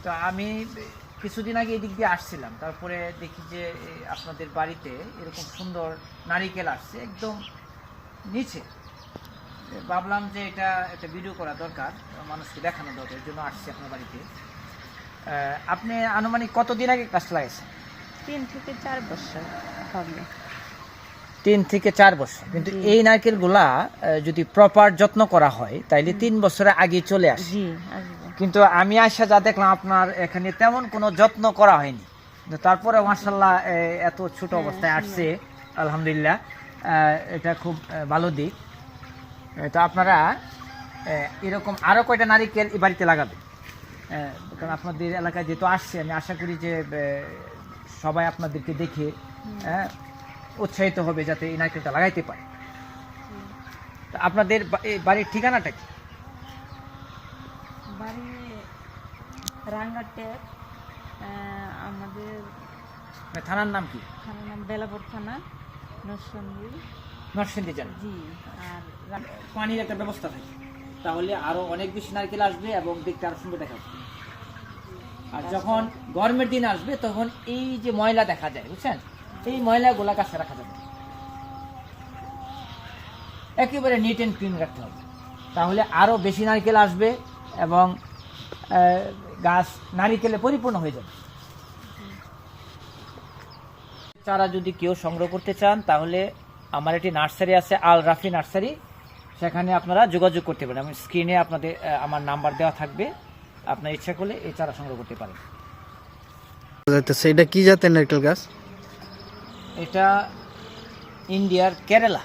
তো আমি কিছুদিন আগে এদিক দিয়ে আসছিলাম, তারপরে দেখি যে আপনাদের বাড়িতে এরকম সুন্দর নারিকেল আসছে একদম নিচে। ভাবলাম যে এটা একটা ভিডিও করা দরকার, মানুষকে দেখানো দরকার, এর জন্য আসছি আপনার বাড়িতে। আপনি আনুমানিক কতদিন আগে গাছটা লাগাইছেন? 3 থেকে 4 বছর হবে। 3 থেকে 4 বছর। কিন্তু এই নারকেলগুলা যদি প্রপার যত্ন করা হয় তাইলে 3 বছরের আগে চলে আসে। জি, আসবে। কিন্তু আমি আসা যা দেখলাম আপনার এখানে তেমন কোনো যত্ন করা হয়নি, কিন্তু তারপরে মাশাআল্লাহ এত ছোট অবস্থায় আসছে, আলহামদুলিল্লাহ। এটা খুব ভালো দিক। তো আপনারা এরকম আরও কয়টা নারিকেল এই বাড়িতে লাগাবেন, কারণ আপনাদের এলাকায় যেহেতু আসছে, আমি আশা করি যে সবাই আপনাদেরকে দেখে উৎসাহিত হবে যাতে এই নারকেলটা লাগাইতে পারে। তো আপনাদের বাড়ির ঠিকানাটা কি? বাড়ি রাঙ্গাটে, আমাদের থানার নাম কি? থানার নাম বেলাপুর থানা, নরসিংদী। নরসিংদী জানেন? জি। আর পানির একটা ব্যবস্থা থাকে, তাহলে আরো অনেক বেশি নারকেল আসবে এবং দেখতে আরো সুন্দর দেখা যাবে। আর যখন গরমের দিন আসবে তখন এই যে ময়লা দেখা যায়, বুঝছেন, এই ময়লাগুলা কাছে রাখা যাবে, একেবারে নিট অ্যান্ড ক্লিন রাখতে হবে, তাহলে আরো বেশি নারকেল আসবে এবং গাছ নারিকেলে পরিপূর্ণ হয়ে যাবে। চারা যদি কেউ সংগ্রহ করতে চান তাহলে আমার একটি নার্সারি আছে, আল রাফি নার্সারি, সেখানে আপনারা যোগাযোগ করতে পারেন। আমি স্ক্রিনে আপনাদের আমার নাম্বার দেওয়া থাকবে, আপনার ইচ্ছা করলে এই চারা সংগ্রহ করতে পারেন। এটা কি জাতের নারকেল গাছ? এটা ইন্ডিয়ার কেরালা